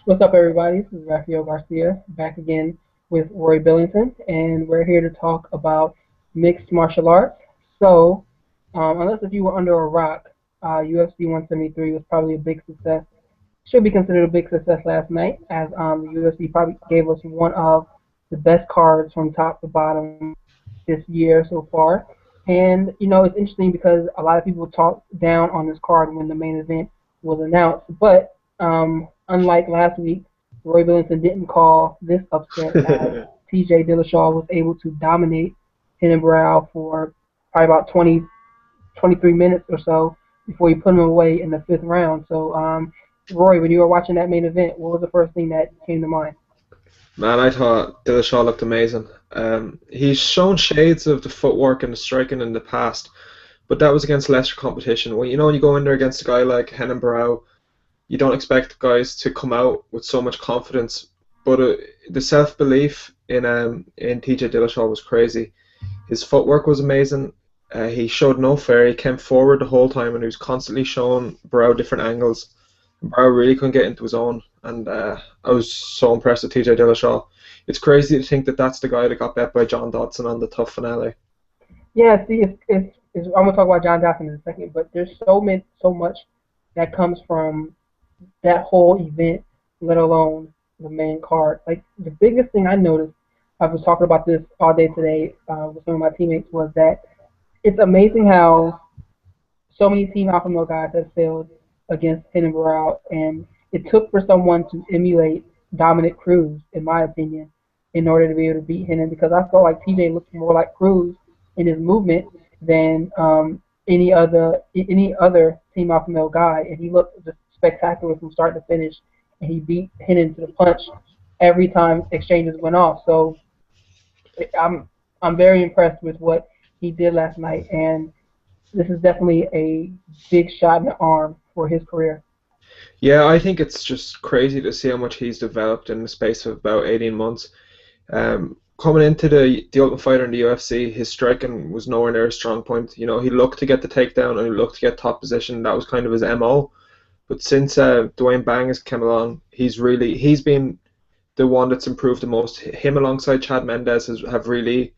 What's up, everybody? This is Raphael Garcia back again with Roy Billington, and we're here to talk about mixed martial arts. So, unless if you were under a rock, UFC 173 was probably a big success. Should be considered a big success last night, as the UFC probably gave us one of the best cards from top to bottom this year so far. And it's interesting because a lot of people talked down on this card when the main event was announced, but unlike last week, Roy Billington didn't call this upset as TJ Dillashaw was able to dominate Henry Brow for probably about 20, 23 minutes or so before he put him away in the fifth round. So, Roy, when you were watching that main event, what was the first thing that came to mind? Man, I thought Dillashaw looked amazing. He's shown shades of the footwork and the striking in the past, but that was against lesser competition. When you go in there against a guy like Henan Barrow, you don't expect guys to come out with so much confidence. But the self-belief in TJ Dillashaw was crazy. His footwork was amazing. He showed no fear. He came forward the whole time, and he was constantly showing Barrow different angles. Barrow really couldn't get into his own, and I was so impressed with TJ Dillashaw. It's crazy to think that that's the guy that got bet by John Dodson on the tough finale. Yeah, see, I'm gonna talk about John Dodson in a second, but there's so much that comes from that whole event, let alone the main card. Like the biggest thing I noticed, I was talking about this all day today with some of my teammates, was that it's amazing how so many Team Alpha Male guys have failed against Henry Brow, and it took for someone to emulate Dominic Cruz, in my opinion, in order to be able to beat Henry, because I felt like TJ looked more like Cruz in his movement than any other Team Alpha Male guy, and he looked just spectacular from start to finish, and he beat Henry to the punch every time exchanges went off. So I'm very impressed with what he did last night, and this is definitely a big shot in the arm for his career. Yeah, I think it's just crazy to see how much he's developed in the space of about 18 months. Coming into the Ultimate Fighter in the UFC, his striking was nowhere near a strong point. He looked to get the takedown and he looked to get top position. That was kind of his MO. But since Dwayne Bang has come along, he's been the one that's improved the most. Him alongside Chad Mendes have really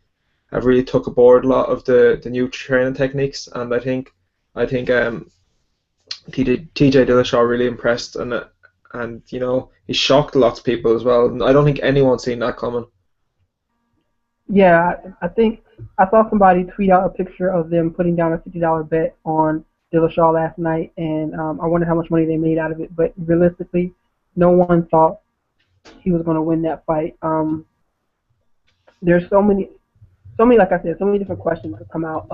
took aboard a lot of the new training techniques, and I think TJ Dillashaw really impressed, and he shocked lots of people as well. And I don't think anyone's seen that coming. Yeah, I think I saw somebody tweet out a picture of them putting down a $50 bet on Dillashaw last night, and I wonder how much money they made out of it. But realistically, no one thought he was going to win that fight. There's so many, like I said, so many different questions that come out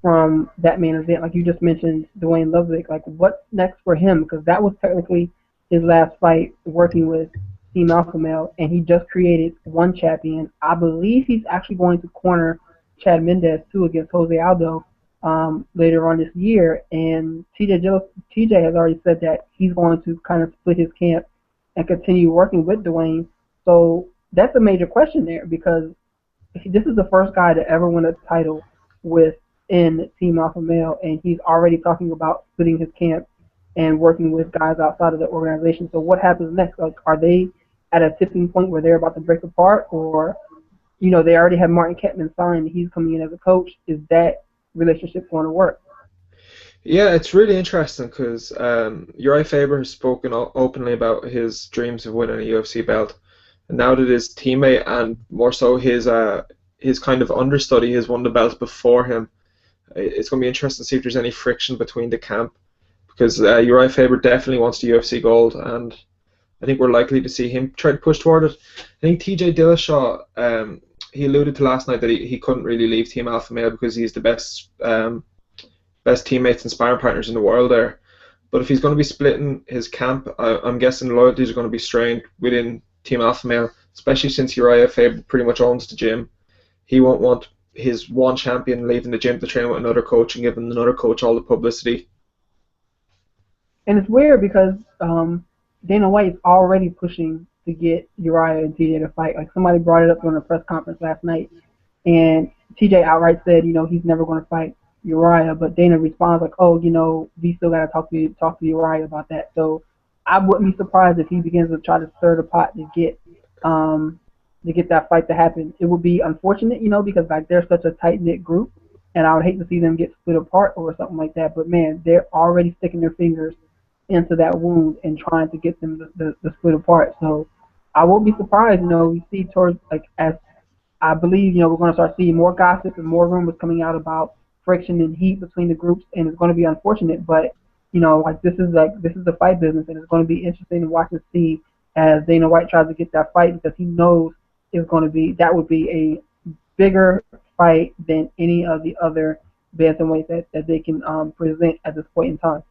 from that main event. Like you just mentioned, Dwayne Ludwig. Like, what's next for him? Because that was technically his last fight working with Team Alpha Male, and he just created one champion. I believe he's actually going to corner Chad Mendes too against Jose Aldo later on this year. And TJ has already said that he's going to kind of split his camp and continue working with Dwayne. So that's a major question there, because this is the first guy to ever win a title within Team Alpha Male, and he's already talking about splitting his camp and working with guys outside of the organization. So what happens next? Like, are they at a tipping point where they're about to break apart, or they already have Martin Kettman signed and he's coming in as a coach? Is that relationship going to work? Yeah, it's really interesting because Uriah Faber has spoken openly about his dreams of winning a UFC belt, and now that his teammate and more so his kind of understudy has won the belt before him, it's going to be interesting to see if there's any friction between the camp, because Uriah Faber definitely wants the UFC gold, and I think we're likely to see him try to push toward it. I think TJ Dillashaw, he alluded to last night that he couldn't really leave Team Alpha Male because he's the best teammates and sparring partners in the world there. But if he's going to be splitting his camp, I'm guessing loyalties are going to be strained within Team Alpha Male, especially since Uriah Faber pretty much owns the gym. He won't want his one champion leaving the gym to train with another coach and giving another coach all the publicity. And it's weird because Dana White's already pushing to get Uriah and TJ to fight. Like, somebody brought it up during a press conference last night, and TJ outright said, he's never going to fight Uriah, but Dana responds like, oh, we still got to talk to Uriah about that. So I wouldn't be surprised if he begins to try to stir the pot um to get that fight to happen. It would be unfortunate, because like they're such a tight knit group, and I would hate to see them get split apart or something like that. But man, they're already sticking their fingers into that wound and trying to get them to split apart. So I won't be surprised, we see towards like as I believe, we're going to start seeing more gossip and more rumors coming out about friction and heat between the groups, and it's going to be unfortunate. But like this is the fight business, and it's going to be interesting to watch and see as Dana White tries to get that fight because he knows it's going to be that would be a bigger fight than any of the other bantamweights that they can present at this point in time.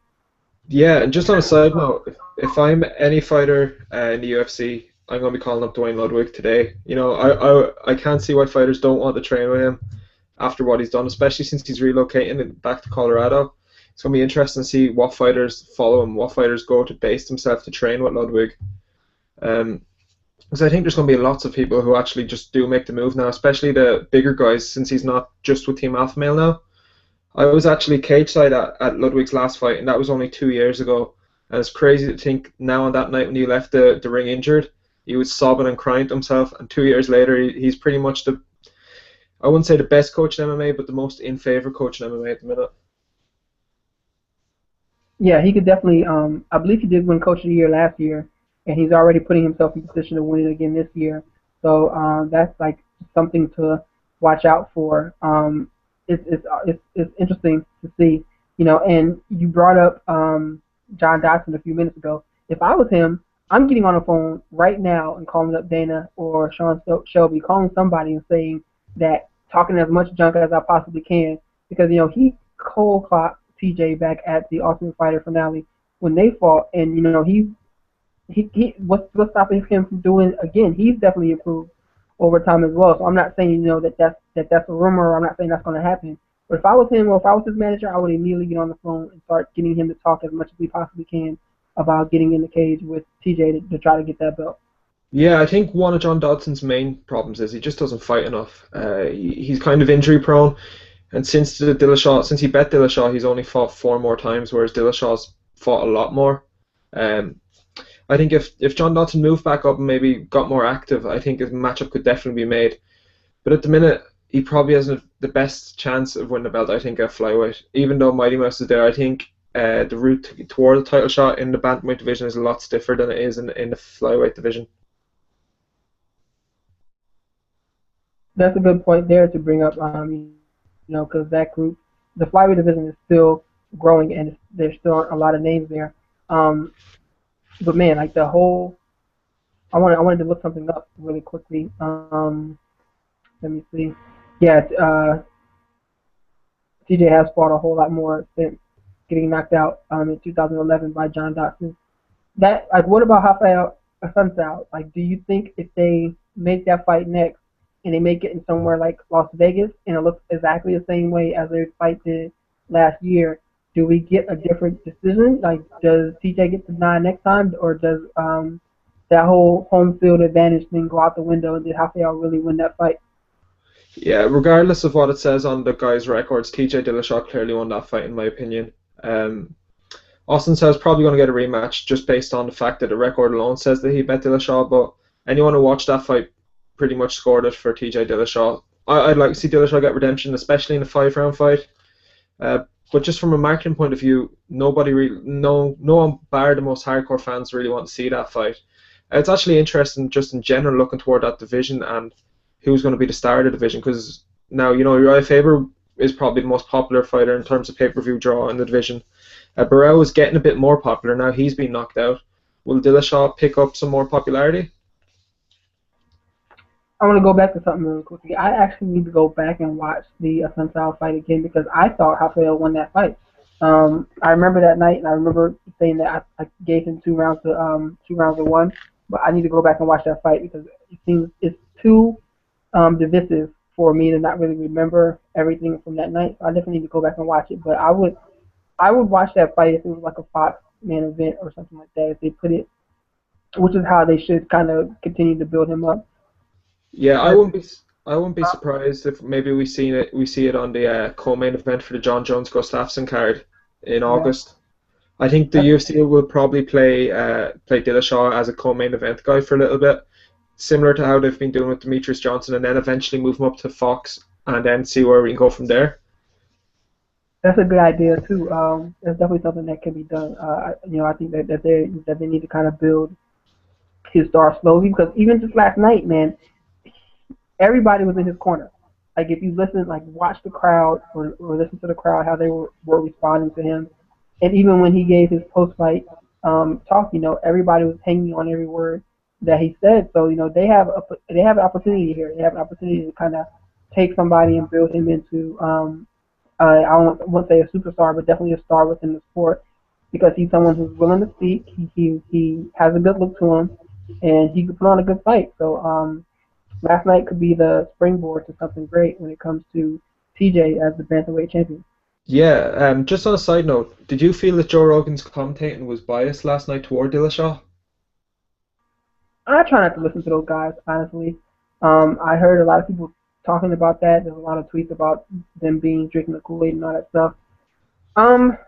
Yeah, and just on a side note, if I'm any fighter in the UFC, I'm going to be calling up Dwayne Ludwig today. I can't see why fighters don't want to train with him after what he's done, especially since he's relocating back to Colorado. It's going to be interesting to see what fighters follow him, what fighters go to base themselves to train with Ludwig. Because I think there's going to be lots of people who actually just do make the move now, especially the bigger guys, since he's not just with Team Alpha Male now. I was actually cage side at Ludwig's last fight, and that was only 2 years ago. And it's crazy to think now on that night when he left the ring injured, he was sobbing and crying to himself, and 2 years later, he's pretty much I wouldn't say the best coach in MMA, but the most in favor coach in MMA at the minute. Yeah, he could definitely. I believe he did win Coach of the Year last year, and he's already putting himself in position to win it again this year. So that's like something to watch out for. It's interesting to see, And you brought up John Dodson a few minutes ago. If I was him, I'm getting on the phone right now and calling up Dana or Sean Shelby, calling somebody and saying that, talking as much junk as I possibly can, because he cold clocked TJ back at the Ultimate Fighter finale when they fought, and he what's stopping him from doing again? He's definitely improved over time as well. So I'm not saying that's a rumor. Or I'm not saying that's going to happen. But if I was him or if I was his manager, I would immediately get on the phone and start getting him to talk as much as we possibly can about getting in the cage with TJ to try to get that belt. Yeah, I think one of John Dodson's main problems is he just doesn't fight enough. He's kind of injury prone, and since he bet Dillashaw, he's only fought 4 more times, whereas Dillashaw's fought a lot more. I think if John Dodson moved back up and maybe got more active, I think his matchup could definitely be made. But at the minute, he probably hasn't the best chance of winning the belt, I think, at flyweight. Even though Mighty Mouse is there, I think the route toward the title shot in the bantamweight division is a lot stiffer than it is in the flyweight division. That's a good point there to bring up, because that group, the flyweight division is still growing and there still aren't a lot of names there. But man, like I wanted to look something up really quickly. Let me see. Yeah, TJ has fought a whole lot more since getting knocked out in 2011 by John Dodson. What about Rafael Assunção? Like, do you think if they make that fight next and they make it in somewhere like Las Vegas and it looks exactly the same way as their fight did last year, do we get a different decision? Like, does TJ get to 9 next time, or does that whole home field advantage thing go out the window, and did Rafael really win that fight? Yeah, regardless of what it says on the guys' records, TJ Dillashaw clearly won that fight, in my opinion. Austin says probably going to get a rematch just based on the fact that the record alone says that he bet Dillashaw, but anyone who watched that fight pretty much scored it for TJ Dillashaw. I'd like to see Dillashaw get redemption, especially in a 5-round fight. But just from a marketing point of view, no one bar the most hardcore fans really want to see that fight. It's actually interesting just in general looking toward that division and who's going to be the star of the division, because now, Uriah Faber is probably the most popular fighter in terms of pay-per-view draw in the division. Burrell is getting a bit more popular now. He's been knocked out. Will Dillashaw pick up some more popularity? I want to go back to something really quickly. I actually need to go back and watch the Assunção fight again because I thought Rafael won that fight. I remember that night, and I remember saying that I gave him 2 rounds to 1. But I need to go back and watch that fight because it seems it's too divisive for me to not really remember everything from that night. So I definitely need to go back and watch it. But I would watch that fight if it was like a Fox main event or something like that. If they put it, which is how they should kind of continue to build him up. Yeah, I wouldn't be surprised if maybe we see it on the co-main event for the John Jones Gustafsson card in August. I think the UFC will probably play Dillashaw as a co-main event guy for a little bit, similar to how they've been doing with Demetrius Johnson, and then eventually move him up to Fox and then see where we can go from there. That's a good idea too. It's definitely something that can be done. I think that they need to kind of build his star slowly because even just last night, man, everybody was in his corner. Like if you listen, like watch the crowd or listen to the crowd how they were responding to him, and even when he gave his post fight talk, everybody was hanging on every word that he said. So they have an opportunity here. They have an opportunity to kind of take somebody and build him into I won't say a superstar, but definitely a star within the sport because he's someone who's willing to speak. He has a good look to him, and he could put on a good fight. So last night could be the springboard to something great when it comes to TJ as the bantamweight champion. Yeah, just on a side note, did you feel that Joe Rogan's commentating was biased last night toward Dillashaw? I try not to listen to those guys, honestly. I heard a lot of people talking about that. There's a lot of tweets about them drinking the Kool-Aid and all that stuff. Um,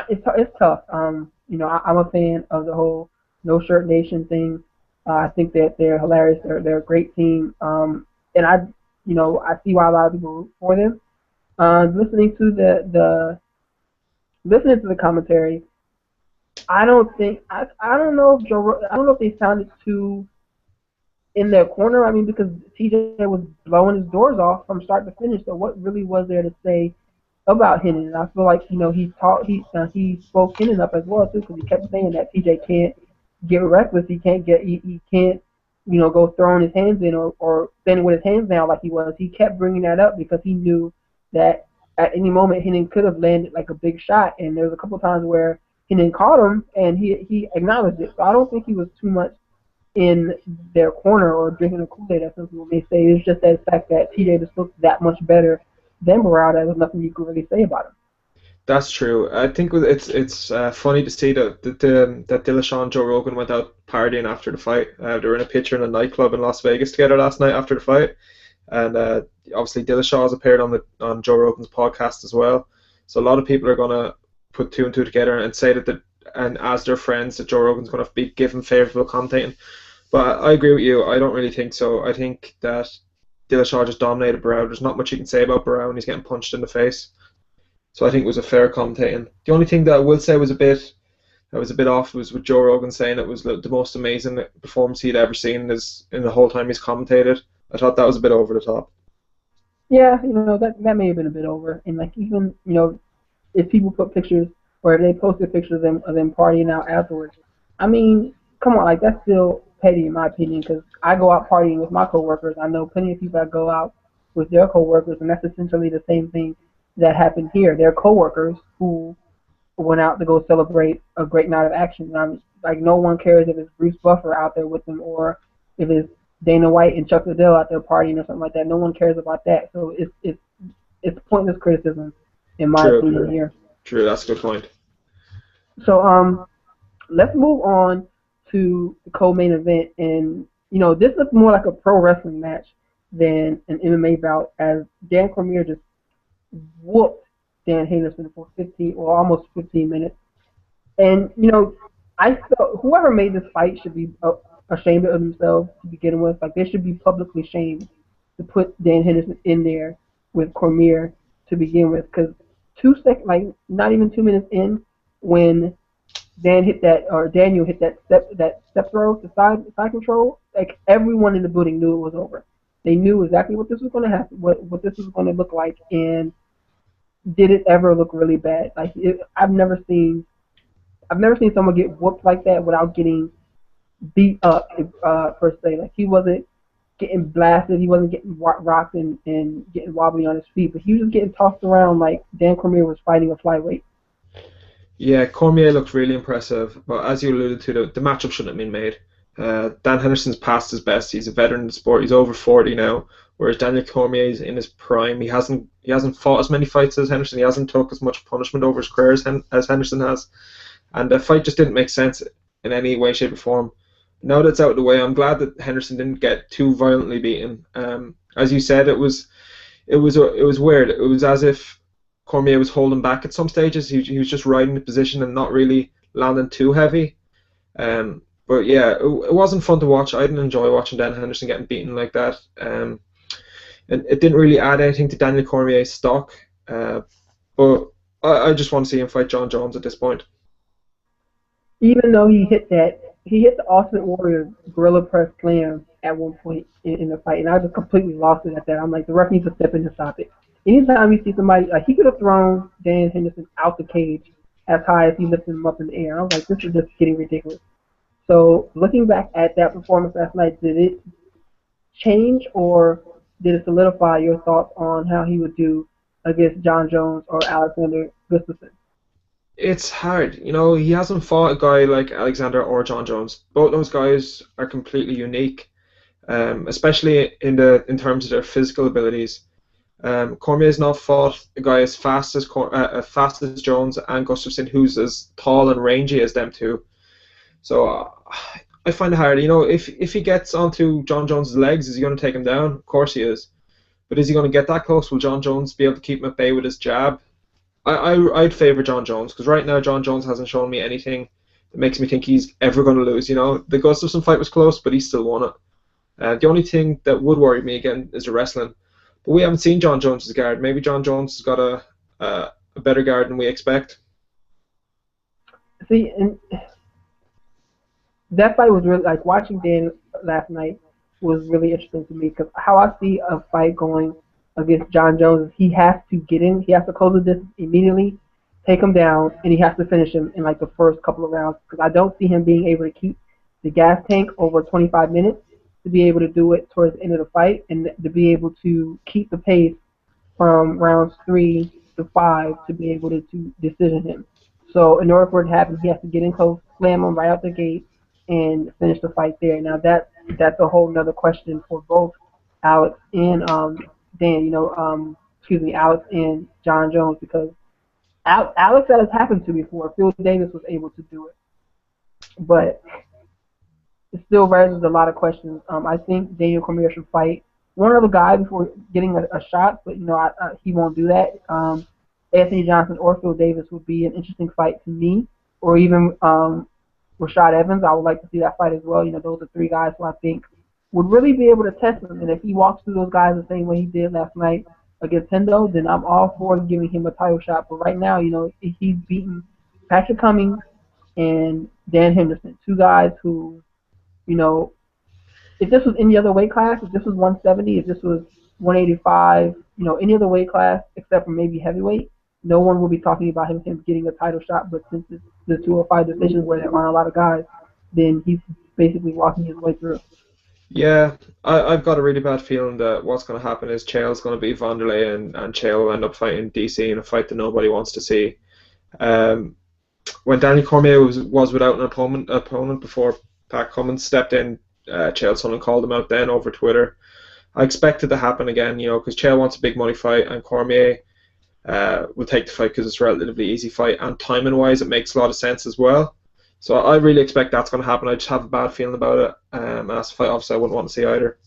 it's tough. I'm a fan of the whole No Shirt Nation thing. I think that they're hilarious. They're a great team. And I see why a lot of people root for them. Listening to the commentary, I don't think I don't know if I don't know if they sounded too in their corner. I mean, because TJ was blowing his doors off from start to finish. So what really was there to say about Hennon? And I feel like he spoke Hennon up as well too, because he kept saying that TJ can't get reckless. He can't go throwing his hands in or standing with his hands down like he was. He kept bringing that up because he knew that at any moment Hennon could have landed like a big shot. And there was a couple of times where Hennon caught him and he acknowledged it. So I don't think he was too much in their corner or drinking a Kool-Aid, as some people may say. It's just that fact that TJ just looks that much better than Barada. There's nothing you could really say about him. That's true. I think it's funny to see that Dillashaw and Joe Rogan went out partying after the fight. They were in a picture in a nightclub in Las Vegas together last night after the fight, and obviously Dillashaw has appeared on Joe Rogan's podcast as well. So a lot of people are gonna put two and two together and say and as their friends that Joe Rogan's gonna be given favourable commentating. But I agree with you. I don't really think so. I think that Dillashaw just dominated Barrow. There's not much you can say about Barrow, and he's getting punched in the face. So I think it was a fair commentating. The only thing that I will say was a bit off was with Joe Rogan saying it was the most amazing performance he'd ever seen in the whole time he's commentated. I thought that was a bit over the top. Yeah, that may have been a bit over. And like even if people put pictures or if they posted pictures of them partying out afterwards, I mean, come on, like that's still petty in my opinion because I go out partying with my coworkers. I know plenty of people that go out with their coworkers, and that's essentially the same thing that happened here. They're coworkers who went out to go celebrate a great night of action. And I'm like, no one cares if it's Bruce Buffer out there with them or if it's Dana White and Chuck Liddell out there partying or something like that. No one cares about that. So it's pointless criticism in my opinion here. True, that's a good point. So let's move on to the co-main event, and this looks more like a pro wrestling match than an MMA bout as Dan Cormier just whooped Dan Henderson for 15 or almost 15 minutes. And I felt whoever made this fight should be ashamed of themselves to begin with. Like they should be publicly shamed to put Dan Henderson in there with Cormier to begin with, because 2 seconds, like not even 2 minutes in, when Daniel hit that step throw to side control, like everyone in the building knew it was over. They knew exactly what this was going to happen, what this was going to look like, and did it ever look really bad? Like I've never seen someone get whooped like that without getting beat up per se. Like he wasn't getting blasted, he wasn't getting rocked and getting wobbly on his feet, but he was just getting tossed around like Dan Cormier was fighting a flyweight. Yeah, Cormier looked really impressive, but as you alluded to, the matchup shouldn't have been made. Dan Henderson's past his best. He's a veteran in the sport. He's over 40 now, whereas Daniel Cormier is in his prime. He hasn't fought as many fights as Henderson. He hasn't took as much punishment over his career as Henderson has, and the fight just didn't make sense in any way, shape, or form. Now that's out of the way, I'm glad that Henderson didn't get too violently beaten. As you said, it was weird. It was as if Cormier was holding back at some stages. He was just riding the position and not really landing too heavy. But yeah, it wasn't fun to watch. I didn't enjoy watching Dan Henderson getting beaten like that. And it didn't really add anything to Daniel Cormier's stock. But I just want to see him fight John Jones at this point. Even though he hit the Ultimate Warrior gorilla press slam at one point in the fight, and I just completely lost it at that. I'm like, the ref needs to step in to stop it. Anytime you see somebody, like, he could have thrown Dan Henderson out the cage as high as he lifted him up in the air. I was like, this is just getting ridiculous. So looking back at that performance last night, did it change or did it solidify your thoughts on how he would do against John Jones or Alexander Gustafsson? It's hard. He hasn't fought a guy like Alexander or John Jones. Both those guys are completely unique, especially in terms of their physical abilities. Cormier's not fought a guy as fast as Jones and Gustafsson, who's as tall and rangy as them two. So I find it hard. If he gets onto John Jones' legs, is he going to take him down? Of course he is. But is he going to get that close? Will John Jones be able to keep him at bay with his jab? I'd favour John Jones, because right now John Jones hasn't shown me anything that makes me think he's ever going to lose. The Gustafsson fight was close, but he still won it. The only thing that would worry me again is the wrestling. But we haven't seen John Jones' guard. Maybe John Jones has got a better guard than we expect. See, and that fight was really, like, watching Dan last night was really interesting to me, because how I see a fight going against John Jones is he has to get in, he has to close the distance immediately, take him down, and he has to finish him in like the first couple of rounds, because I don't see him being able to keep the gas tank over 25 minutes to be able to do it towards the end of the fight and to be able to keep the pace from rounds 3 to 5 to be able to decision him. So in order for it to happen, he has to get in close, slam him right out the gate, and finish the fight there. Now that's a whole nother question for both Alex and Dan. Alex and John Jones, because Alex, that has happened to before. Phil Davis was able to do it, but it still raises a lot of questions. I think Daniel Cormier should fight one other guy before getting a shot, but he won't do that. Anthony Johnson or Phil Davis would be an interesting fight to me, or even Rashad Evans. I would like to see that fight as well. Those are three guys who I think would really be able to test him. And if he walks through those guys the same way he did last night against Hendo, then I'm all for giving him a title shot. But right now, he's beaten Patrick Cummings and Dan Henderson, two guys who, if this was any other weight class, if this was 170, if this was 185, any other weight class except for maybe heavyweight, no one will be talking about him getting a title shot. But since it's the 205 division where there aren't a lot of guys, then he's basically walking his way through. Yeah, I've got a really bad feeling that what's going to happen is Chael's going to beat Vanderlei and Chael will end up fighting DC in a fight that nobody wants to see. When Danny Cormier was without an opponent before Pat Cummins stepped in, Chael Sonnen called him out then over Twitter. I expect it to happen again, because Chael wants a big money fight and Cormier will take the fight because it's a relatively easy fight, and timing-wise it makes a lot of sense as well. So I really expect that's going to happen. I just have a bad feeling about it. And that's a fight obviously I wouldn't want to see either.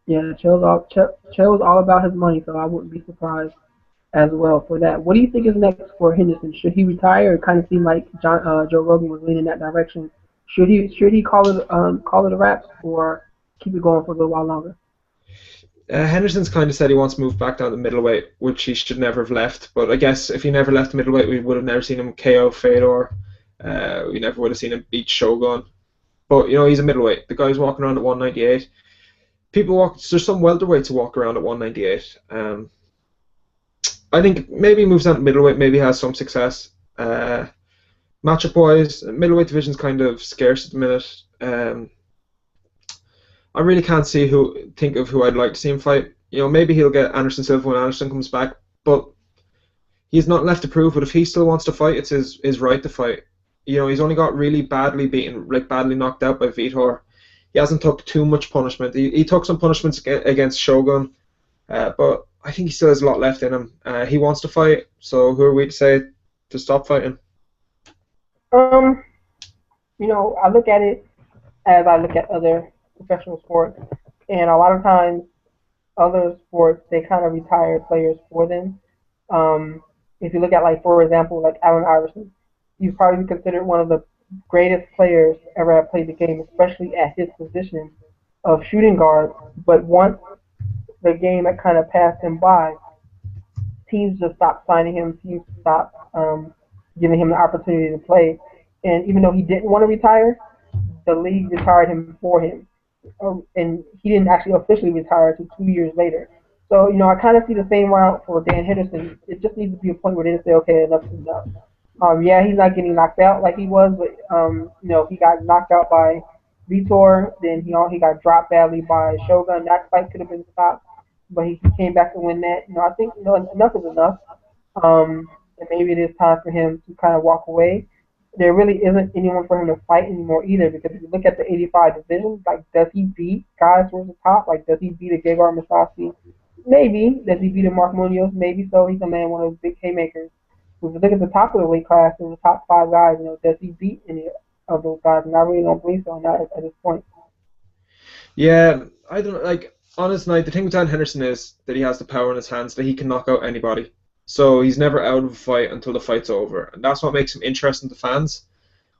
Yeah, Chael's all about his money, so I wouldn't be surprised as well for that. What do you think is next for Henderson? Should he retire? It kind of seemed like Joe Rogan was leaning in that direction. Should he call it a wrap or keep it going for a little while longer? Henderson's kind of said he wants to move back down to middleweight, which he should never have left. But I guess if he never left middleweight, we would have never seen him KO Fedor. We never would have seen him beat Shogun. But he's a middleweight. The guy's walking around at 198. There's some welterweights who walk around at 198. I think maybe he moves down to middleweight, maybe has some success. Matchup wise, middleweight division's kind of scarce at the minute. I really can't think of who I'd like to see him fight. Maybe he'll get Anderson Silva when Anderson comes back, but he's not left to prove. But if he still wants to fight, it's his right to fight. He's only got really badly beaten, like badly knocked out by Vitor. He hasn't took too much punishment. He took some punishments against Shogun, but I think he still has a lot left in him. He wants to fight, so who are we to say to stop fighting? I look at it as I look at other professional sports, and a lot of times other sports, they kind of retire players for them. If you look at, like, for example, like Allen Iverson, he's probably considered one of the greatest players ever have played the game, especially at his position of shooting guard. But once the game had kind of passed him by, teams just stopped signing him. Teams stopped giving him the opportunity to play. And even though he didn't want to retire, the league retired him for him. And he didn't actually officially retire until 2 years later. So, I kind of see the same route for Dan Henderson. It just needs to be a point where they just say, okay, enough is enough. Yeah, he's not getting knocked out like he was, but he got knocked out by Vitor. Then he got dropped badly by Shogun. That fight could have been stopped, but he came back to win that. I think enough is enough. And maybe it is time for him to kind of walk away. There really isn't anyone for him to fight anymore either, because if you look at the 85 division, like, does he beat guys towards the top? Like, does he beat a Gegard Mousasi? Maybe. Does he beat a Mark Munoz? Maybe so. He's a man, one of those big haymakers. If you look at the top of the weight class, and the top five guys, does he beat any of those guys? And I really don't believe so, not at this point. Yeah, I don't like on his night. The thing with Dan Henderson is that he has the power in his hands that he can knock out anybody. So he's never out of a fight until the fight's over, and that's what makes him interesting to fans.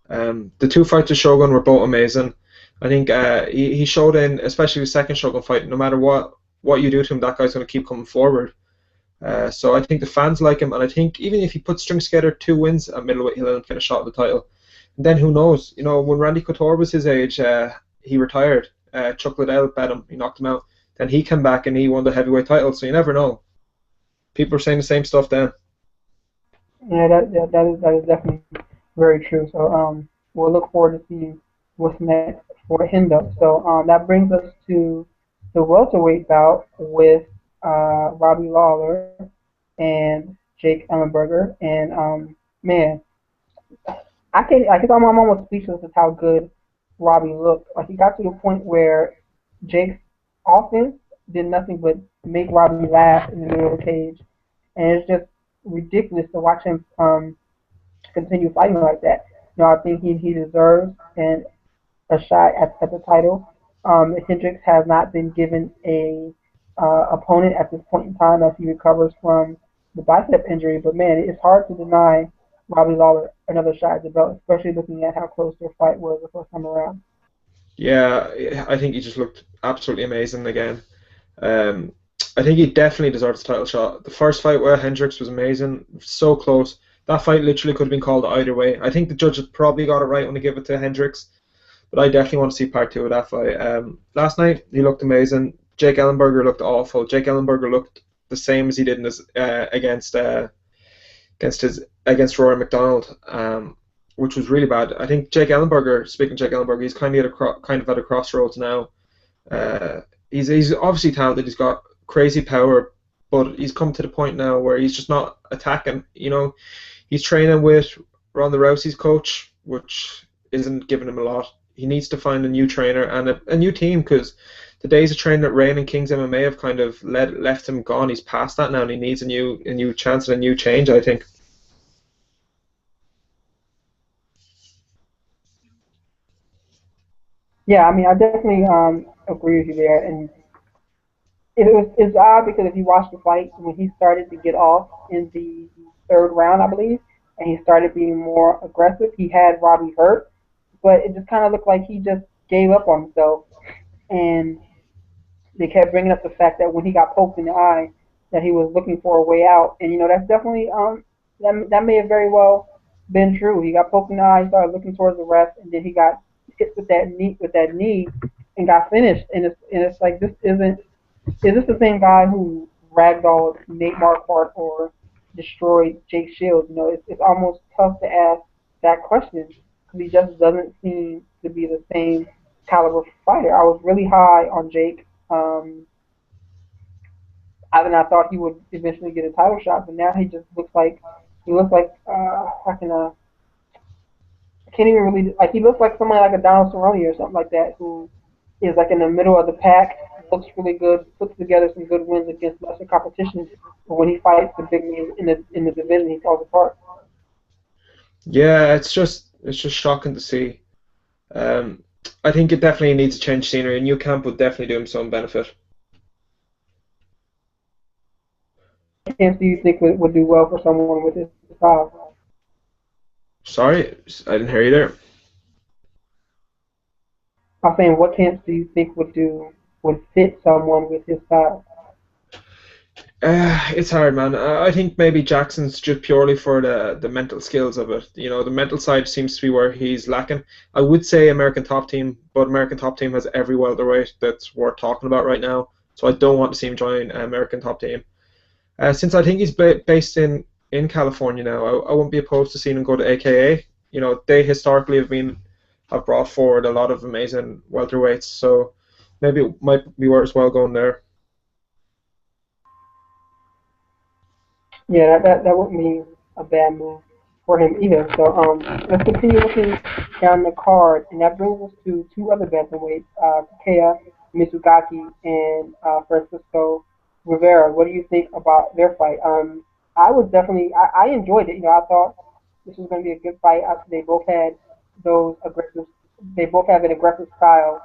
The two fights with Shogun were both amazing. I think he showed in, especially the second Shogun fight, no matter what you do to him, that guy's going to keep coming forward. So I think the fans like him, and I think even if he puts strings together 2 wins at middleweight, he'll end up getting a shot at the title. And then who knows? When Randy Couture was his age, he retired. Chuck Liddell bet him, he knocked him out. Then he came back and he won the heavyweight title. So you never know. People are saying the same stuff then. Yeah, that is definitely very true. So we'll look forward to seeing what's next for him, though. So that brings us to the welterweight bout with Robbie Lawler and Jake Ellenberger. And man, I can't. I guess I'm almost speechless at how good Robbie looked. Like, he got to the point where Jake's offense did nothing but make Robbie laugh in the middle of the cage, and it's just ridiculous to watch him continue fighting like that. I think he deserves a shot at the title. Hendricks has not been given a opponent at this point in time as he recovers from the bicep injury, but man, it's hard to deny Robbie Lawler another shot at the belt, especially looking at how close their fight was the first time around. Yeah, I think he just looked absolutely amazing again. I think he definitely deserves the title shot. The first fight with Hendricks was amazing, so close. That fight literally could have been called either way. I think the judges probably got it right when they give it to Hendricks, but I definitely want to see part 2 of that fight. Last night, he looked amazing. Jake Ellenberger looked awful. Jake Ellenberger looked the same as he did in his, against Rory McDonald, which was really bad. I think Jake Ellenberger, speaking of Jake Ellenberger, he's kind of at a crossroads now. He's obviously talented. He's got crazy power, but he's come to the point now where he's just not attacking. He's training with Ronda Rousey's coach, which isn't giving him a lot. He needs to find a new trainer and a new team, because the days of training at Rain and Kings MMA have kind of left him gone. He's past that now, and he needs a new chance and a new change, I think. Yeah, I mean, I definitely agree with you there, and it's odd because if you watch the fight, when he started to get off in the third round, I believe, and he started being more aggressive, he had Robbie hurt, but it just kind of looked like he just gave up on himself, and they kept bringing up the fact that when he got poked in the eye, that he was looking for a way out, and that's definitely that may have very well been true. He got poked in the eye, he started looking towards the ref, and then he got hit with that knee, and got finished, and it's like, is this the same guy who ragdolled Nate Marquardt or destroyed Jake Shields? It's almost tough to ask that question because he just doesn't seem to be the same caliber fighter. I was really high on Jake. I thought he would eventually get a title shot, but now he just looks like I can't even really, like, he looks like somebody like a Donald Cerrone or something like that, who is like in the middle of the pack, looks really good, puts together some good wins against lesser competition, but when he fights the big names in the division, he falls apart. Yeah, it's just shocking to see. I think it definitely needs to change scenery. A new camp would definitely do him some benefit. camps do you think would do well for someone with his style? Sorry, I didn't hear you there. I'm saying, what camps do you think would fit someone with his style? It's hard, man. I think maybe Jackson's just purely for the mental skills of it. You know, the mental side seems to be where he's lacking. I would say American Top Team, but American Top Team has every welterweight that's worth talking about right now. So I don't want to see him join American Top Team. Since I think he's based in California now, I wouldn't be opposed to seeing him go to AKA. You know, they historically have brought forward a lot of amazing welterweights. So maybe it might be worthwhile going there. Yeah, that wouldn't be a bad move for him either. So let's continue looking down the card, and that brings us to two other bantamweights, Takea Mizugaki and Francisco Rivera. What do you think about their fight? I was definitely I enjoyed it. You know, I thought this was going to be a good fight. They both had those aggressive. They both have an aggressive style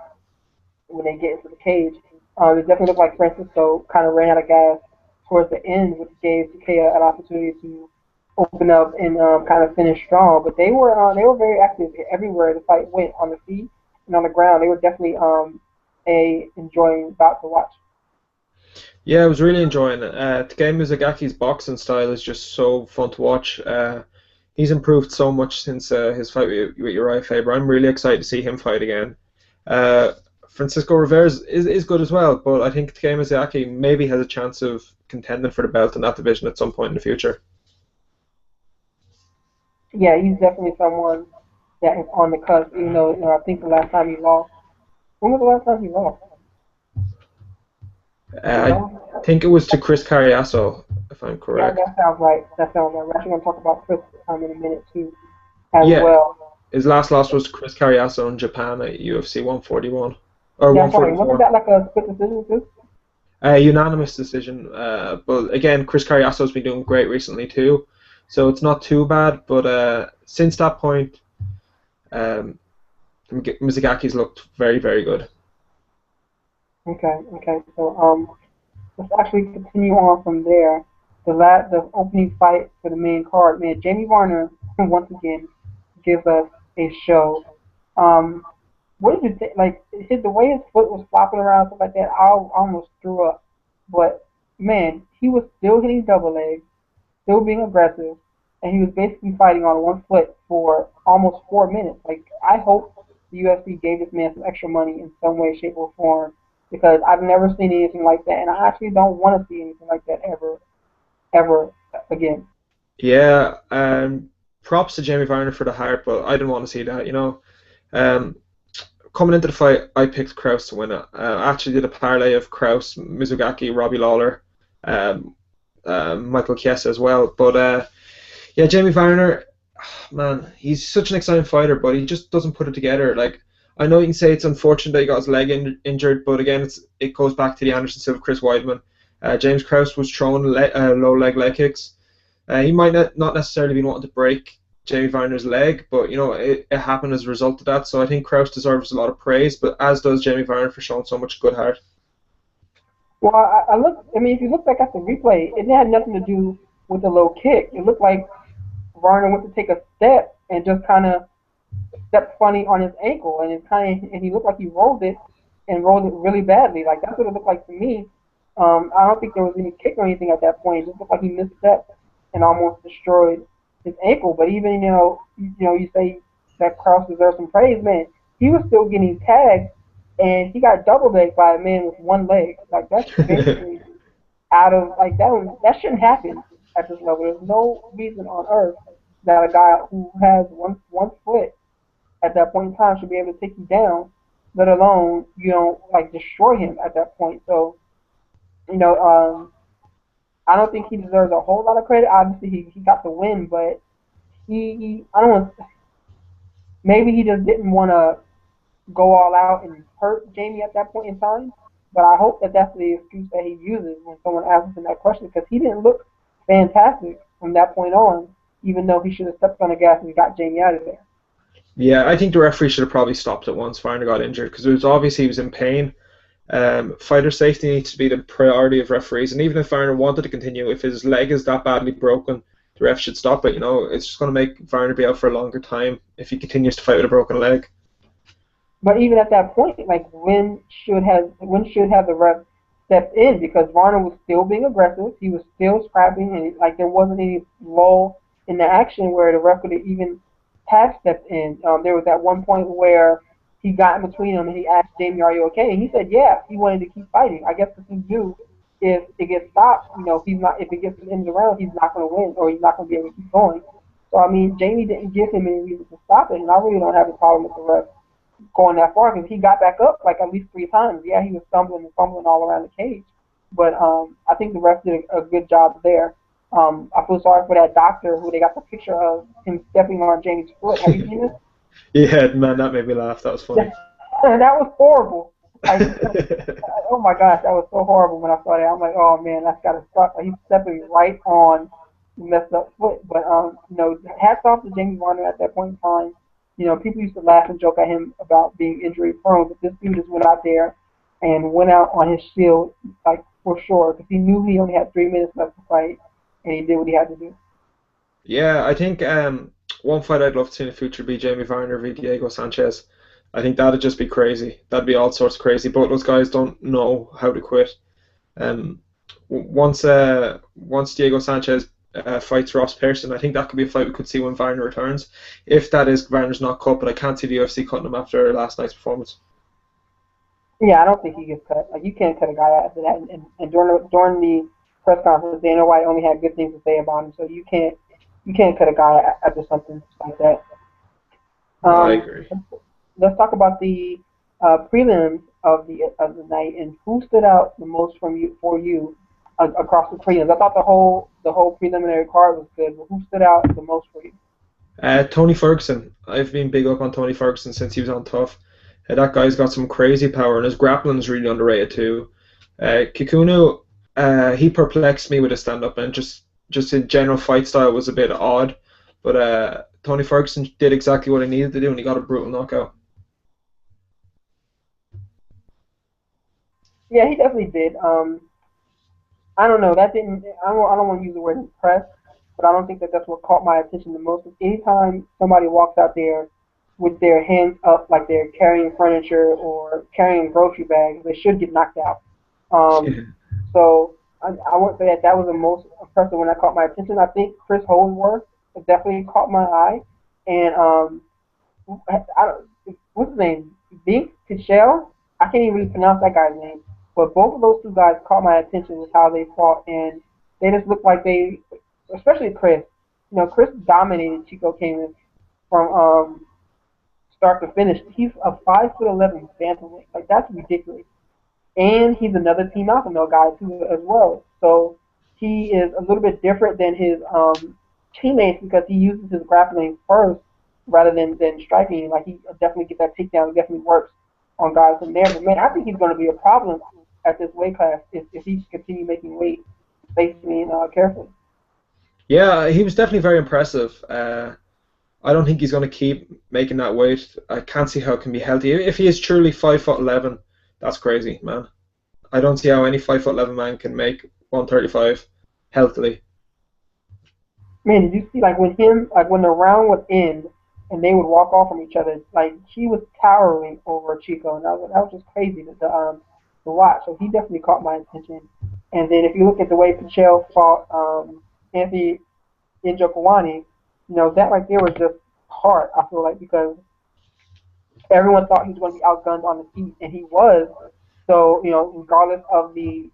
when they get into the cage. It definitely looked like Francisco kind of ran out of gas towards the end, which gave Takea an opportunity to open up and kind of finish strong. But they were very active everywhere the fight went, on the feet and on the ground. They were definitely a enjoying bout to watch. Yeah, I was really enjoying it. Takei Mizagaki's boxing style is just so fun to watch. He's improved so much since his fight with Uriah Faber. I'm really excited to see him fight again. Francisco Rivera is good as well, but I think Takei Mizugaki maybe has a chance of contending for the belt in that division at some point in the future. Yeah, he's definitely someone that is on the cusp. Even though, I think the last time he lost. When was the last time he lost? I think it was to Chris Carriasso, if I'm Yeah, correct. that sounds right. That sounds right. We're actually going to talk about Chris in a minute too, as Yeah, well. his last loss was to Chris Carriasso in Japan at UFC 141 or That's right. Wasn't 144. that like a split decision too? Unanimous decision. But again, Chris Carriasso's been doing great recently too, so it's not too bad. But since that point, um, Mizugaki's looked very, very good. Okay. So let's actually continue on from there. The opening fight for the main card, man. Jamie Varner once again gives us a show. Um, what did you think? Like the way his foot was flopping around, stuff like that. I almost threw up. But man, he was still hitting double legs, still being aggressive, and he was basically fighting on one foot for almost 4 minutes. Like I hope the UFC gave this man some extra money in some way, shape, or form because I've never seen anything like that, and I actually don't want to see anything like that ever again. Yeah, props to Jamie Varner for the heart, but I didn't want to see that. Um, coming into the fight, I picked Kraus to win it. I actually did a parlay of Kraus, Mizugaki, Robbie Lawler, um, Michael Chiesa as well. But yeah, Jamie Varner, man, he's such an exciting fighter, but he just doesn't put it together. Like I know you can say it's unfortunate that he got his leg injured, but again, it goes back to the Anderson Silva, Chris Weidman. James Krause was throwing low leg kicks. He might not necessarily be wanting to break Jamie Varner's leg, but it happened as a result of that. So I think Krause deserves a lot of praise, but as does Jamie Varner for showing so much good heart. Well, I look. I mean, if you look back at the replay, it had nothing to do with the low kick. It looked like Varner went to take a step and just kind of stepped funny on his ankle, and and he looked like he rolled it and rolled it really badly. Like that's what it looked like to me. I don't think there was any kick or anything at that point. It just looked like he misstepped and almost destroyed his ankle. But even you say that Krause deserves some praise, man. He was still getting tagged, and he got double legged by a man with one leg. Like that's basically out of like that shouldn't happen at this level. There's no reason on earth that a guy who has one foot at that point in time should be able to take you down, let alone like destroy him at that point. So you know, I don't think he deserves a whole lot of credit. Obviously, he got the win, but I don't know, maybe he just didn't want to go all out and hurt Jamie at that point in time. But I hope that that's the excuse that he uses when someone asks him that question because he didn't look fantastic from that point on, even though he should have stepped on the gas and got Jamie out of there. Yeah, I think the referee should have probably stopped it once Varner got injured because it was obvious he was in pain. Fighter safety needs to be the priority of referees, and even if Varner wanted to continue, if his leg is that badly broken, the ref should stop it. It's just going to make Varner be out for a longer time if he continues to fight with a broken leg. But even at that point, like when should have the ref stepped in, because Varner was still being aggressive, he was still scrapping, and like there wasn't any lull in the action where the ref could even have stepped in. There was at one point where he got in between them and he asked Jamie, "Are you okay?" And he said, "Yeah." He wanted to keep fighting. I guess because he knew if it gets stopped, he's not. If it gets to the end of the round, he's not going to win, or he's not going to be able to keep going. So I mean, Jamie didn't give him any reason to stop it, and I really don't have a problem with the ref going that far, because he got back up like at least 3 times. Yeah, he was stumbling and fumbling all around the cage, but I think the ref did a good job there. I feel sorry for that doctor who they got the picture of him stepping on Jamie's foot. Have you seen this? Yeah, man, that made me laugh. That was funny. That was horrible. Oh my gosh, that was so horrible when I saw that. I'm like, oh man, that's gotta suck. Like, he's stepping right on the messed up foot. But hats off to Jamie Varner at that point in time. People used to laugh and joke at him about being injury prone, but this dude just went out there and went out on his shield, like, for sure, because he knew he only had 3 minutes left to fight, and he did what he had to do. Yeah, I think one fight I'd love to see in the future would be Jamie Varner v Diego Sanchez. I think that'd just be crazy. That'd be all sorts of crazy. Both those guys don't know how to quit. Once Diego Sanchez fights Ross Pearson, I think that could be a fight we could see when Varner returns. If that is Varner's not cut, but I can't see the UFC cutting him after last night's performance. Yeah, I don't think he gets cut. Like, you can't cut a guy after that. And during the press conference, Dana White only had good things to say about him, so you can't cut a guy after something like that. I agree. Let's talk about the prelims of the night, and who stood out the most for you across the prelims. I thought the whole preliminary card was good, but who stood out the most for you? Tony Ferguson. I've been big up on Tony Ferguson since he was on Tough. That guy's got some crazy power, and his grappling's really underrated too. Kikuno, he perplexed me with his stand-up, and just his general fight style was a bit odd. But Tony Ferguson did exactly what he needed to do, and he got a brutal knockout. Yeah, he definitely did. I don't know. That didn't. I don't want to use the word impressed, but I don't think that's what caught my attention the most. Anytime somebody walks out there with their hands up like they're carrying furniture or carrying grocery bags, they should get knocked out. So I would say that was the most impressive one that caught my attention. I think Chris Holdsworth definitely caught my eye, and what's his name? Bink Pichel? I can't even really pronounce that guy's name. But both of those two guys caught my attention with how they fought, and they just looked like especially Chris. Chris dominated Chico Camus from start to finish. He's a 5'11" bantamweight. Like, that's ridiculous. And he's another Team Alpha Male guy too as well. So he is a little bit different than his teammates because he uses his grappling first rather than striking. Like, he definitely gets that takedown. He definitely works on guys from there. But man, I think he's going to be a problem at this weight class if he continue making weight, facing carefully. Yeah, he was definitely very impressive. I don't think he's going to keep making that weight. I can't see how it can be healthy. If he is truly 5'11", that's crazy, man. I don't see how any 5'11" man can make 135 healthily. Man, did you see when the round would end and they would walk off from each other, like, he was towering over Chico, and that was just crazy to watch. So he definitely caught my attention. And then if you look at the way Pichel fought Anthony Njokuani, that right there was just hard, I feel like, because everyone thought he was going to be outgunned on the feet, and he was. So, regardless of the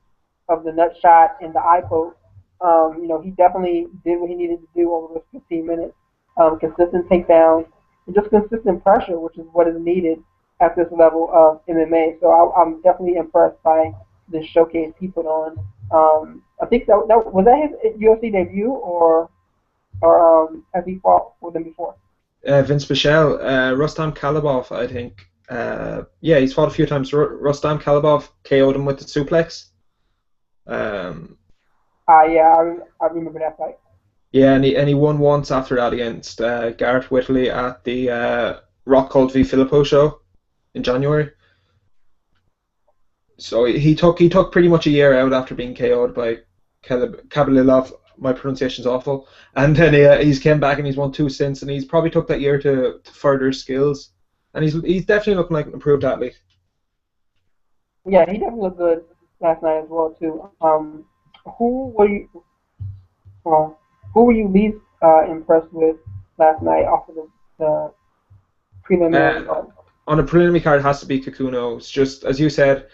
nut shot and the eye poke, he definitely did what he needed to do over those 15 minutes. Consistent takedowns and just consistent pressure, which is what is needed at this level of MMA. So I'm definitely impressed by this showcase he put on. I think that was his UFC debut, or has he fought with him before? Vince Pichel, Rustam Kalibov, I think. Yeah, he's fought a few times. Rustam Kalibov KO'd him with the suplex. Yeah, I remember that fight. Yeah, and he won once after that against Garrett Whitley at the Rockhold v Filippo show in January. So he took pretty much a year out after being KO'd by Kabalilov. My pronunciation's awful. And then he's came back and he's won two since, and he's probably took that year to further his skills. And he's definitely looking like an improved athlete. Yeah, he definitely looked good last night as well too. Who were you? Well, who were you least impressed with last night off of the preliminary Uh, card? on a preliminary card, it has to be Kakuno. It's just as you said,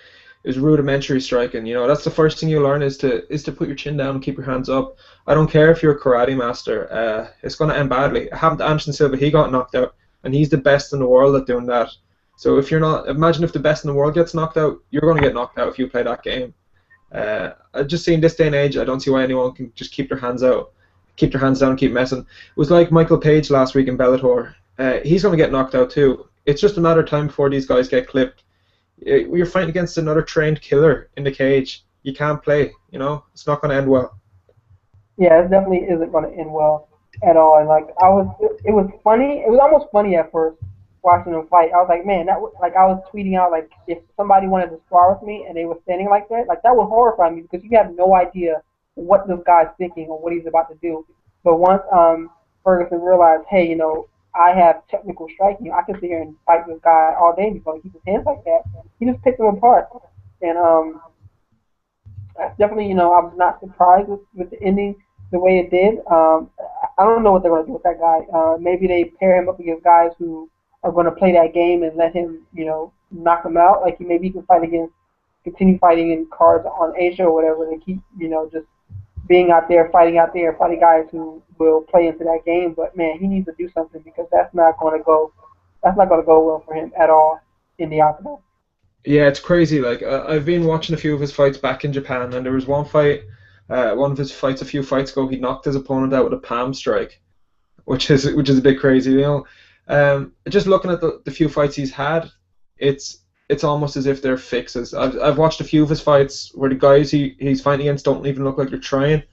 is rudimentary striking. That's the first thing you learn is to put your chin down and keep your hands up. I don't care if you're a karate master. It's going to end badly. It happened to Anderson Silva. He got knocked out, and he's the best in the world at doing that. So if you're not, imagine if the best in the world gets knocked out, you're going to get knocked out if you play that game. I just see in this day and age, I don't see why anyone can just keep their hands out, keep their hands down, and keep messing. It was like Michael Page last week in Bellator. He's going to get knocked out too. It's just a matter of time before these guys get clipped. You're fighting against another trained killer in the cage. You can't play. It's not going to end well. Yeah, it definitely isn't going to end well at all. And like it was funny. It was almost funny at first watching them fight. I was like, man, like I was tweeting out like if somebody wanted to spar with me and they were standing like that, like that would horrify me because you have no idea what this guy's thinking or what he's about to do. But once Ferguson realized, hey, I have technical striking. I can sit here and fight this guy all day. He's going to keep his hands like that. He just picked him apart. And that's definitely, I was not surprised with the ending the way it did. I don't know what they're going to do with that guy. Maybe they pair him up against guys who are going to play that game and let him, knock him out. Like maybe he can continue fighting in cards on Asia or whatever. They keep, just being out there, fighting guys who will play into that game. But man, he needs to do something because that's not going to go well for him at all in the octagon. Yeah, it's crazy. Like I've been watching a few of his fights back in Japan, and there was one fight, one of his fights a few fights ago. He knocked his opponent out with a palm strike, which is a bit crazy. Just looking at the few fights he's had, it's almost as if they're fixes. I've watched a few of his fights where the guys he's fighting against don't even look like they're trying.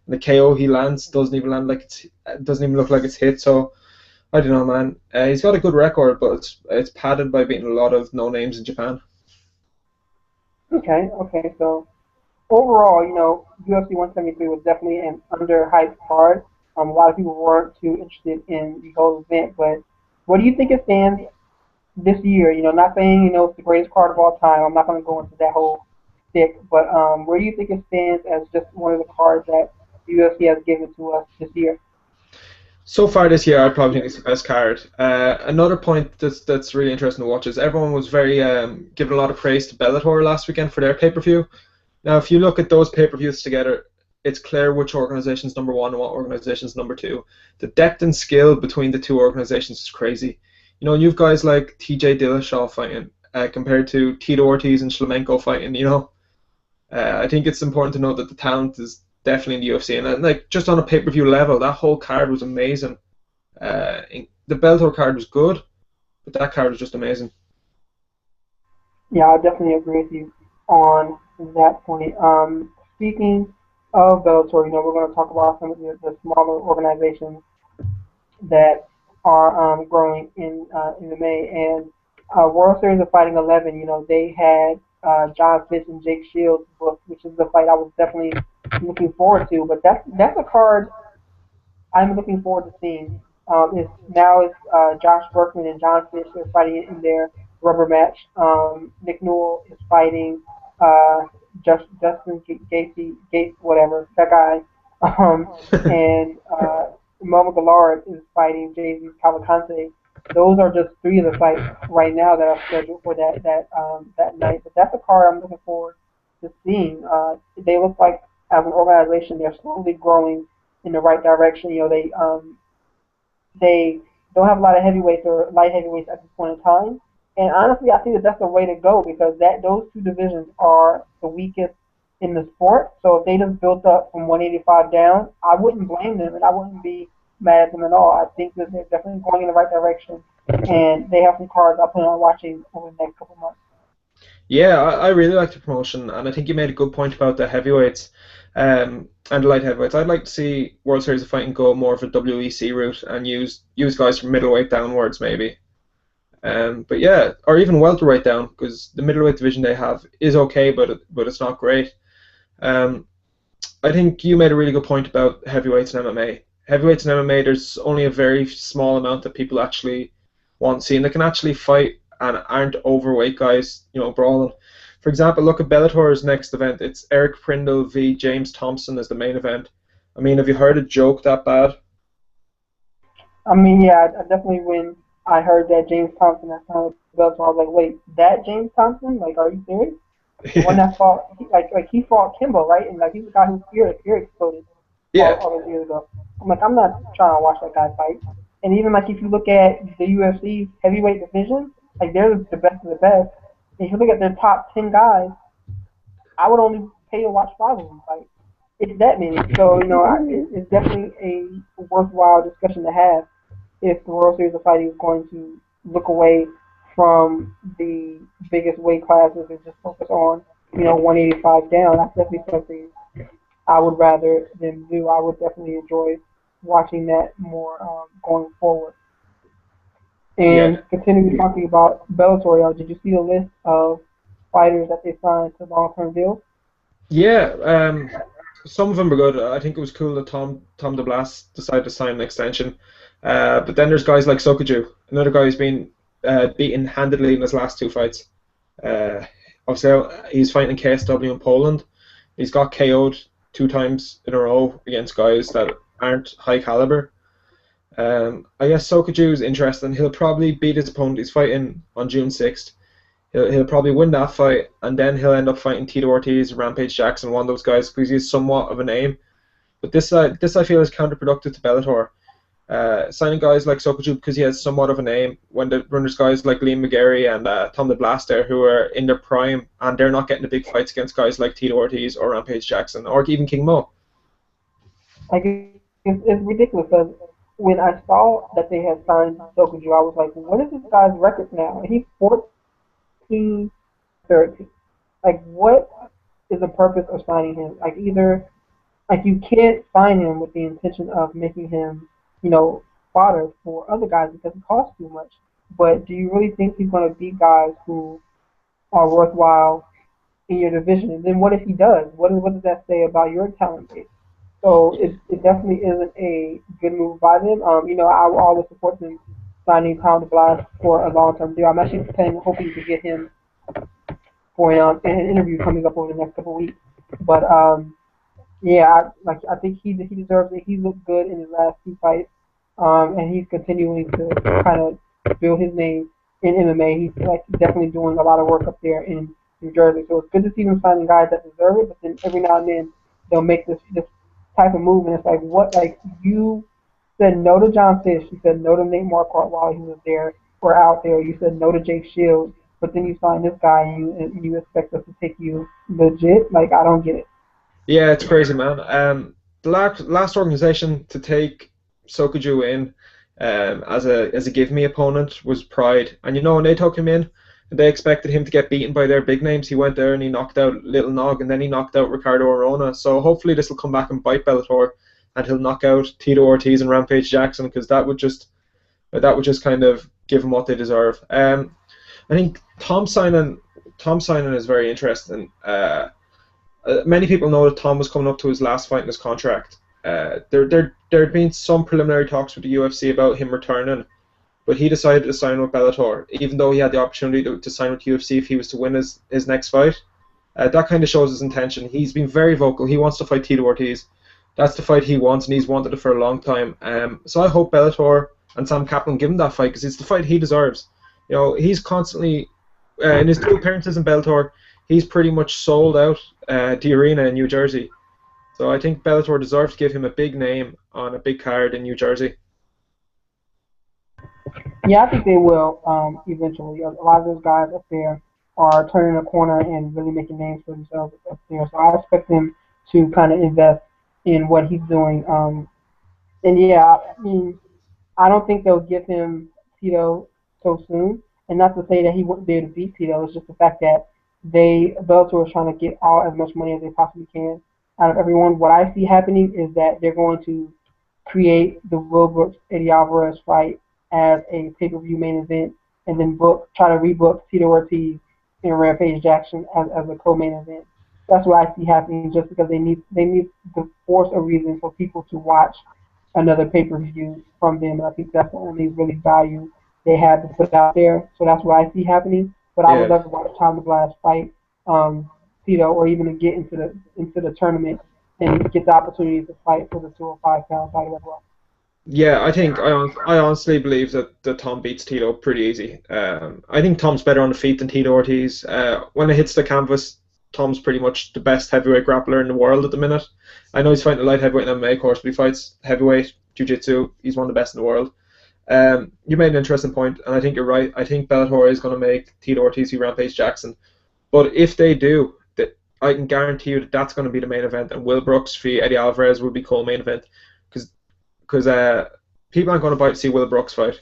And the KO he lands doesn't even look like it's hit. So I don't know, man. He's got a good record, but it's padded by beating a lot of no names in Japan. Okay. So overall, UFC 173 was definitely an underhyped card. A lot of people weren't too interested in the whole event, but what do you think it stands this year? Not saying it's the greatest card of all time. I'm not going to go into that whole stick, but where do you think it stands as just one of the cards that the UFC has given to us this year? So far this year, I probably think it's the best card. Another point that's really interesting to watch is everyone was very giving a lot of praise to Bellator last weekend for their pay-per-view. Now, if you look at those pay-per-views together, it's clear which organization's number one and what organization's number two. The depth and skill between the two organizations is crazy. You've guys like TJ Dillashaw fighting compared to Tito Ortiz and Shlemenko fighting. I think it's important to note that the talent is definitely in the UFC, and like just on a pay-per-view level, that whole card was amazing. The Bellator card was good, but that card was just amazing. Yeah, I definitely agree with you on that point. Speaking of Bellator, we're going to talk about some of the smaller organizations that are growing in MMA. And World Series of Fighting 11, they had John Fitch and Jake Shields book, which is the fight I was definitely looking forward to. But that's a card I'm looking forward to seeing. It's Josh Berkman and John Fitch. They're fighting in their rubber match. Nick Newell is fighting Justin Gates, whatever, that guy. And Momo Gallard is fighting Jay-Z Cavalcante. Those are just three of the fights right now that are scheduled for that night. But that's a card I'm looking forward to seeing. They look like, as an organization, they're slowly growing in the right direction. They don't have a lot of heavyweights or light heavyweights at this point in time. And honestly, I think that's the way to go because those two divisions are the weakest in the sport. So if they just built up from 185 down, I wouldn't blame them and I wouldn't be mad at them at all. I think that they're definitely going in the right direction, and they have some cards I plan on watching over the next couple months. Yeah, I really like the promotion, and I think you made a good point about the heavyweights and the light heavyweights. I'd like to see World Series of Fighting go more of a WEC route and use guys from middleweight downwards maybe. But yeah, or even welterweight down, because the middleweight division they have is okay, but it's not great. Um, I think you made a really good point about heavyweights and MMA. Heavyweights and MMA, there's only a very small amount that people actually want to see, and they can actually fight and aren't overweight guys, brawling. For example, look at Bellator's next event. It's Eric Prindle v James Thompson as the main event. I mean, have you heard a joke that bad? I mean, yeah, I definitely when I heard that James Thompson that signed with Bellator, I was like, wait, that James Thompson? Like, are you serious? The one that fought, he fought Kimbo, right? And like he's the guy whose ear exploded Yeah, all those years ago. I'm like, I'm not trying to watch that guy fight. And even like if you look at the UFC heavyweight division, like they're the best of the best. And if you look at their top 10 guys, I would only pay to watch 5 of them fight. It's that many. So it's definitely a worthwhile discussion to have if the World Series of Fighting is going to look away from the biggest weight classes and just focus on 185 down. That's definitely something I would rather them do. I would definitely enjoy watching that more going forward. yeah, And continuing talking about Bellator, did you see the list of fighters that they signed to long-term deals? yeah. Some of them are good. I think it was cool that Tom DeBlas decided to sign an extension. But then there's guys like Sokoudjou, another guy who's been beaten handedly in his last 2 fights. Uh, Obviously, he's fighting KSW in Poland. He's got KO'd 2 times in a row against guys that aren't high caliber. I guess Sokoudjou is interesting. He'll probably beat his opponent. He's fighting on June 6th. He'll probably win that fight, and then he'll end up fighting Tito Ortiz, Rampage Jackson, one of those guys, because he's somewhat of a name. But this I feel is counterproductive to Bellator. Signing guys like Sokoudjou because he has somewhat of a name when there's guys like Liam McGarry and Tom DeBlas there who are in their prime and they're not getting the big fights against guys like Tito Ortiz or Rampage Jackson or even King Mo. Like it's ridiculous because when I saw that they had signed Sokoudjou, I was like, what is this guy's record now? And he's 14-13. Like, what is the purpose of signing him? Like, either like you can't sign him with the intention of making him, fodder for other guys because it costs too much. But do you really think he's going to beat guys who are worthwhile in your division? And then what if he does? What does that say about your talent base? So it definitely isn't a good move by them. I will always support them signing Pound Blast for a long-term deal. I'm actually hoping to get him for an interview coming up over the next couple of weeks. But yeah, I think he deserves it. He looked good in his last 2 fights, and he's continuing to kind of build his name in MMA. He's definitely doing a lot of work up there in New Jersey. So it's good to see them signing guys that deserve it. But then every now and then they'll make this type of move, and it's like what you said no to John Fish, you said no to Nate Marquardt while he was there or out there. You said no to Jake Shields, but then you sign this guy and you expect us to take you legit. Like I don't get it. Yeah, it's crazy, man. The last organization to take Sokoudjou in as a give me opponent was Pride, and when they took him in, they expected him to get beaten by their big names. He went there and he knocked out Little Nog, and then he knocked out Ricardo Arona. So hopefully this will come back and bite Bellator, and he'll knock out Tito Ortiz and Rampage Jackson, because that would just kind of give them what they deserve. I think Tom signing is very interesting. Many people know that Tom was coming up to his last fight in his contract. There had been some preliminary talks with the UFC about him returning, but he decided to sign with Bellator, even though he had the opportunity to sign with UFC if he was to win his next fight. That kind of shows his intention. He's been very vocal. He wants to fight Tito Ortiz. That's the fight he wants, and he's wanted it for a long time. So I hope Bellator and Sam Kaplan give him that fight, because it's the fight he deserves. He's constantly, in his 2 appearances in Bellator, he's pretty much sold out the arena in New Jersey. So I think Bellator deserves to give him a big name on a big card in New Jersey. Yeah, I think they will eventually. A lot of those guys up there are turning a corner and really making names for themselves up there. So I expect them to kind of invest in what he's doing. And yeah, I mean, I don't think they'll give him Tito so soon. And not to say that he wouldn't be able to beat Tito. It's just the fact that Bellator is trying to get as much money as they possibly can out of everyone. What I see happening is that they're going to create the Will Brooks Eddie Alvarez fight as a pay-per-view main event and then try to rebook Tito Ortiz and Rampage Jackson as a co-main event. That's what I see happening, just because they need to force a reason for people to watch another pay-per-view from them. And I think that's the only really value they have to put out there. So that's what I see happening. But I would Yeah, love to watch Tom DeBlass fight Tito, or even to get into the tournament and get the opportunity to fight for the 205-pound title as well. yeah. I honestly believe that Tom beats Tito pretty easy. I think Tom's better on the feet than Tito Ortiz. When it hits the canvas, Tom's pretty much the best heavyweight grappler in the world at the minute. I know he's fighting a light heavyweight in MMA course, but he fights heavyweight jiu-jitsu. He's one of the best in the world. You made an interesting point, and I think you're right. I think Bellator is going to make Tito Ortiz v Rampage Jackson. But if they do, I can guarantee you that that's going to be the main event, and Will Brooks v Eddie Alvarez will be co-main event, because people aren't going to buy to see Will Brooks fight.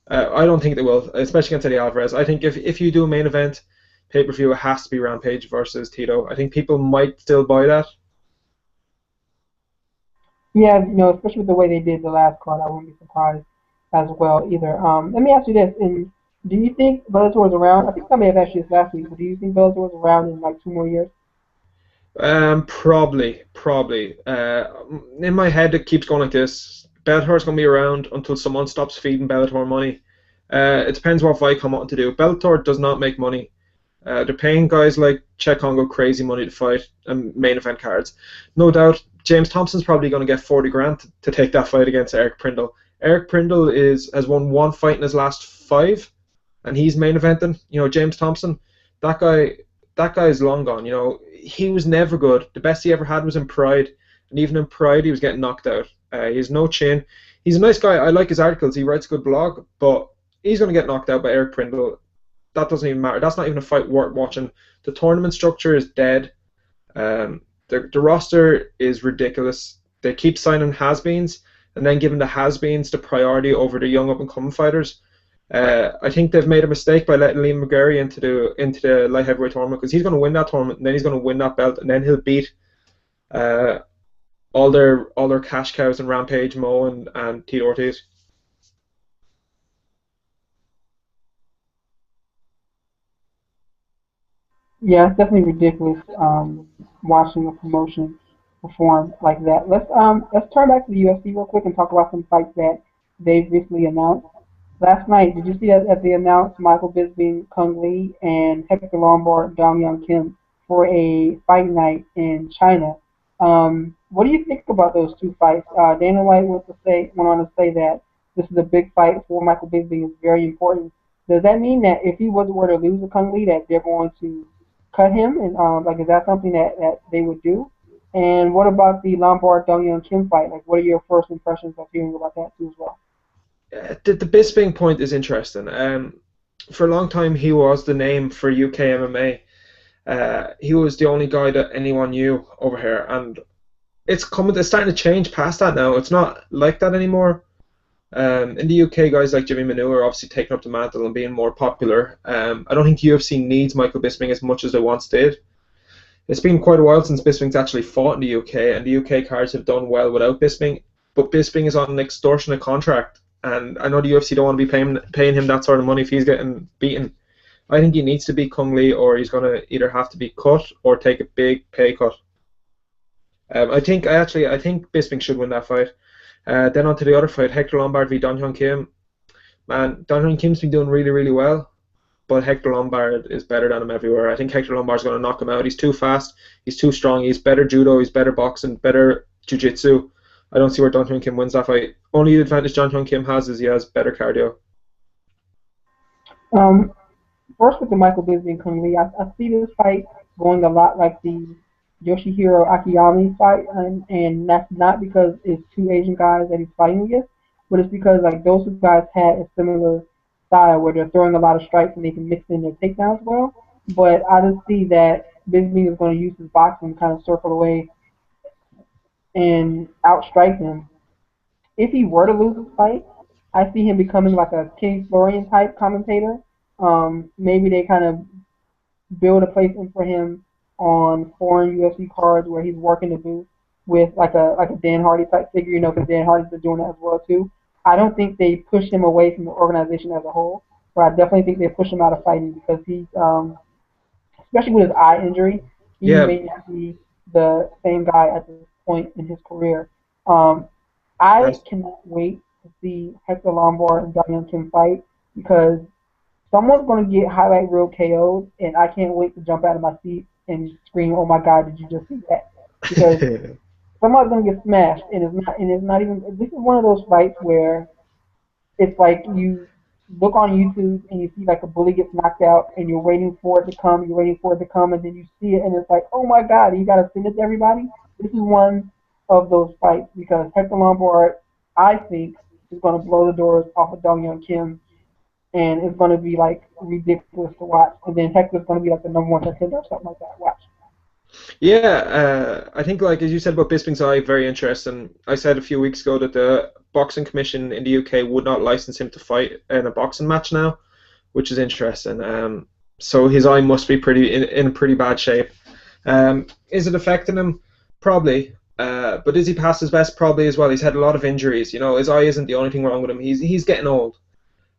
I don't think they will, especially against Eddie Alvarez. I think if you do a main event pay-per-view, it has to be Rampage versus Tito. I think people might still buy that. Yeah, especially with the way they did the last card, I wouldn't be surprised as well either. Let me ask you this: do you think Bellator is around? I think I may have asked you this last week, but do you think Bellator is around in like 2 more years? Probably. In my head, it keeps going like this. Bellator's going to be around until someone stops feeding Bellator money. It depends what fight come out to do. Bellator does not make money. They're paying guys like Chet Congo crazy money to fight and main event cards. No doubt, James Thompson's probably going to get 40 grand to take that fight against Eric Prindle. Eric Prindle has won one fight in his last 5, and he's main eventing. James Thompson, that guy is long gone. He was never good. The best he ever had was in Pride, and even in Pride, he was getting knocked out. He has no chin. He's a nice guy. I like his articles. He writes a good blog, but he's going to get knocked out by Eric Prindle. That doesn't even matter. That's not even a fight worth watching. The tournament structure is dead. The roster is ridiculous. They keep signing has-beens and then giving the has-beens the priority over the young up-and-coming fighters. I think they've made a mistake by letting Liam McGarry into the light heavyweight tournament, because he's going to win that tournament, and then he's going to win that belt, and then he'll beat all their cash cows and Rampage, Mo, and Tito Ortiz. Yeah, it's definitely ridiculous watching a promotion perform like that. Let's turn back to the UFC real quick and talk about some fights that they've recently announced. Last night, did you see that they announced Michael Bisping, Kung Lee, and Hector Lombard, Dong Young Kim for a fight night in China? What do you think about those two fights? Dana White went on to say that this is a big fight for Michael Bisping. It's very important. Does that mean that if he were to lose to Kung Lee, that they're going to cut him? And is that something that they would do? And what about the Lombard Dong Young Kim fight? Like, what are your first impressions of hearing about that too as well? The Bisping point is interesting. For a long time, he was the name for UK MMA. He was the only guy that anyone knew over here, and it's starting to change past that now. It's not like that anymore. In the UK, guys like Jimmy Manu are obviously taking up the mantle and being more popular. I don't think UFC needs Michael Bisping as much as they once did. It's been quite a while since Bisping's actually fought in the UK, and the UK cards have done well without Bisping. But Bisping is on an extortionate contract, and I know the UFC don't want to be paying him that sort of money if he's getting beaten. I think he needs to beat Kung Lee, or he's going to either have to be cut or take a big pay cut. I think Bisping should win that fight. Then on to the other fight, Hector Lombard v Dong Hyun Kim. Man, Dong Hyun Kim's been doing really, really well, but Hector Lombard is better than him everywhere. I think Hector Lombard's going to knock him out. He's too fast, he's too strong, he's better judo, he's better boxing, better jiu-jitsu. I don't see where Dong Hyun Kim wins that fight. Only advantage Dong Hyun Kim has is he has better cardio. First with the Michael Bisping and Kung Lee, I see this fight going a lot like the Yoshihiro Akiyama fight, and that's not because it's two Asian guys that he's fighting against, but it's because like those two guys had a similar style where they're throwing a lot of strikes and they can mix in their takedowns well. But I just see that Bisping is going to use his boxing to kind of circle away and outstrike him. If he were to lose this fight, I see him becoming like a King Florian type commentator. Maybe they kind of build a place in for him on foreign UFC cards where he's working the booth with like a Dan Hardy type figure, because Dan Hardy's been doing that as well too. I don't think they push him away from the organization as a whole. but I definitely think they push him out of fighting because he's especially with his eye injury, he Yeah, may not be the same guy at this point in his career. Um, I that's cannot wait to see Hector Lombard and Dong Kim fight because someone's going to get highlight reel KO'd, and I can't wait to jump out of my seat and scream, "Oh my God, did you just see that?" Because somebody's going to get smashed, and it's not even. This is one of those fights where it's like you look on YouTube and you see like a bully gets knocked out and you're waiting for it to come, you're waiting for it to come, and then you see it and it's like, oh my God, you got to send it to everybody. This is one of those fights because Hector Lombard, I think, is going to blow the doors off of Dong Young Kim and it's going to be like ridiculous to watch. And then Hector's going to be like the number one contender or something like that. Watch. Yeah, I think like as you said about Bisping's eye, very interesting. I said a few weeks ago that the boxing commission in the UK would not license him to fight in a boxing match now, which is interesting. So his eye must be in pretty bad shape. Is it affecting him? Probably. But is he past his best? Probably as well. He's had a lot of injuries. You know, his eye isn't the only thing wrong with him. He's getting old.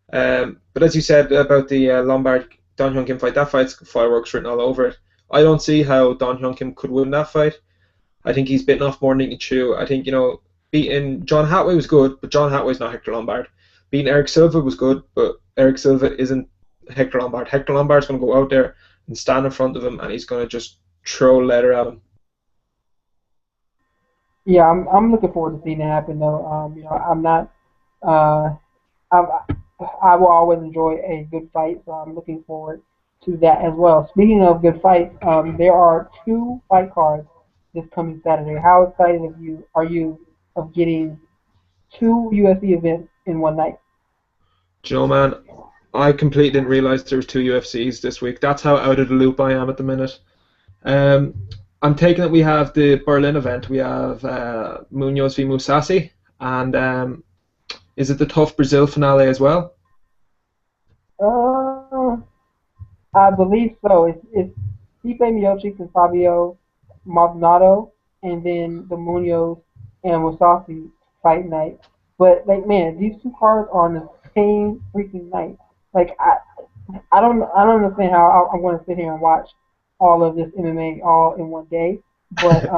But as you said about the Lombard Don Hyun Kim fight, that fight's fireworks written all over it. I don't see how Don Hyun Kim could win that fight. I think he's bitten off more than he can chew. I think, beating John Hathaway was good, but John Hathaway's not Hector Lombard. Beating Eric Silva was good, but Eric Silva isn't Hector Lombard. Hector Lombard's going to go out there and stand in front of him, and he's going to just throw leather at him. Yeah, I'm looking forward to seeing it happen though. I'm not. Uh, I'm, I will always enjoy a good fight, so I'm looking forward to that as well. Speaking of good fights, there are two fight cards this coming Saturday. How excited are you of getting two UFC events in one night? Do you know, man, I completely didn't realize there was two UFCs this week. That's how out of the loop I am at the minute. Um, I'm taking it we have the Berlin event. We have Munoz v Musasi, and is it the Tough Brazil finale as well? Uh, I believe so. It's Stipe Miocic and Fabio Maldonado, and then the Munoz and Wasafi fight night. But like, man, these two cards are on the same freaking night. Like, I don't understand how I'm going to sit here and watch all of this MMA all in one day. But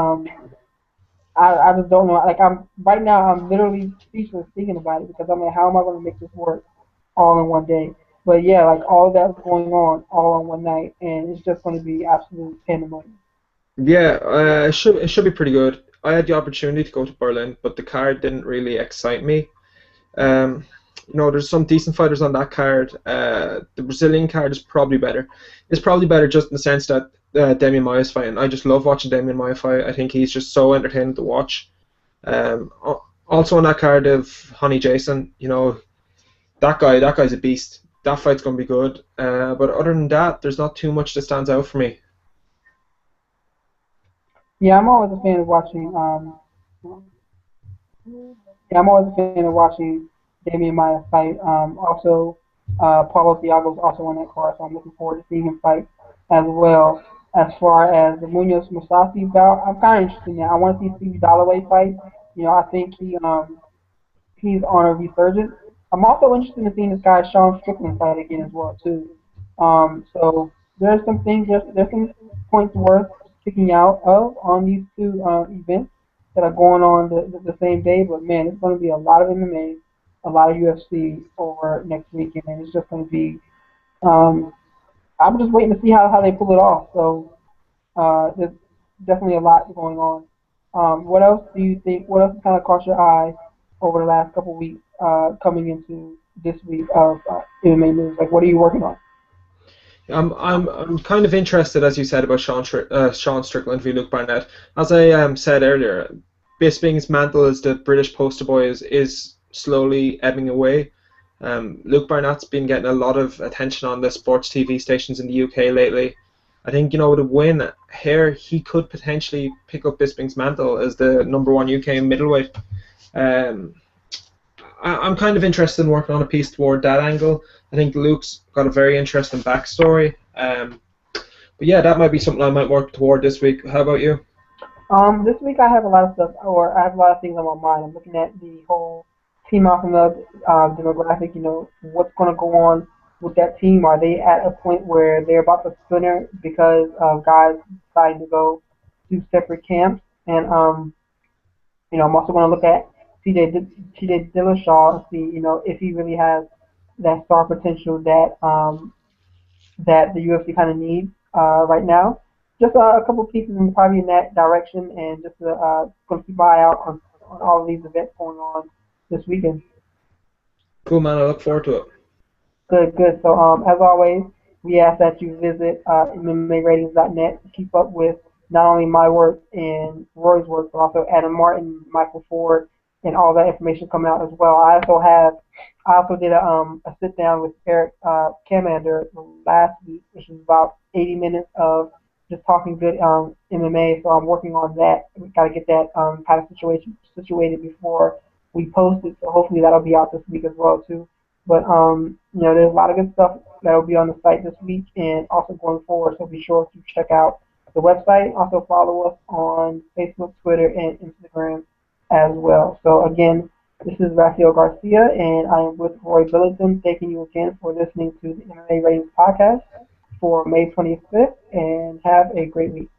I just don't know. Like, I'm right now, I'm literally speechless thinking about it because I'm like, how am I going to make this work all in one day? But yeah, like all of that's going on all on one night, and it's just going to be absolute pandemonium. Yeah, it should be pretty good. I had the opportunity to go to Berlin, but the card didn't really excite me. Um, there's some decent fighters on that card. The Brazilian card is probably better. It's probably better just in the sense that Demian Maia's fighting. I just love watching Demian Maia fight. I think he's just so entertaining to watch. Also on that card of Honey Jason, that guy's a beast. That fight's gonna be good. But other than that, there's not too much that stands out for me. Yeah, I'm always a fan of watching. Yeah, I'm always a fan of watching Damian Maia fight. Also, Paulo Thiago's also on that card, so I'm looking forward to seeing him fight as well. As far as the Munoz Musashi bout, I'm kind of interested in that. I want to see Steve Dalloway fight. I think he's on a resurgence. I'm also interested in seeing this guy Sean Strickland fight again as well too. So there's some things, there's some points worth picking out of on these two events that are going on the same day. But man, it's going to be a lot of MMA, a lot of UFC over next weekend, and it's just going to be. Um, I'm just waiting to see how they pull it off. So there's definitely a lot going on. What else do you think? What else kind of caught your eye over the last couple of weeks coming into this week of MMA news? Like, what are you working on? I'm kind of interested, as you said, about Sean Strickland v Luke Barnett. As I said earlier, Bisping's mantle as the British poster boy is slowly ebbing away. Luke Barnett's been getting a lot of attention on the sports TV stations in the UK lately. I think, with a win here, he could potentially pick up Bisping's mantle as the number one UK middleweight. Um, I'm kind of interested in working on a piece toward that angle. I think Luke's got a very interesting backstory. But yeah, that might be something I might work toward this week. How about you? This week I have a lot of stuff, or I have a lot of things on my mind. I'm looking at the whole Team Alpha Male demographic. What's going to go on with that team? Are they at a point where they're about to splinter because of guys deciding to go to separate camps? And I'm also going to look at TJ Dillashaw and see, if he really has that star potential that the UFC kind of needs right now. Just a couple pieces in probably in that direction, and just going to keep my eye out on all of these events going on this weekend. Cool, man. I look forward to it. Good, good. So as always, we ask that you visit MMAratings.net to keep up with not only my work and Roy's work, but also Adam Martin, Michael Ford, and all that information coming out as well. I also did a sit down with Eric Kamander last week, which was about 80 minutes of just talking good MMA. So I'm working on that. We got to get that kind of situated before we post it. So hopefully that'll be out this week as well too. But there's a lot of good stuff that will be on the site this week and also going forward. So be sure to check out the website. Also follow us on Facebook, Twitter, and Instagram as well. So again, this is Raphael Garcia, and I am with Roy Billington. Thanking you again for listening to the MMA Ratings Podcast for May 25th, and have a great week.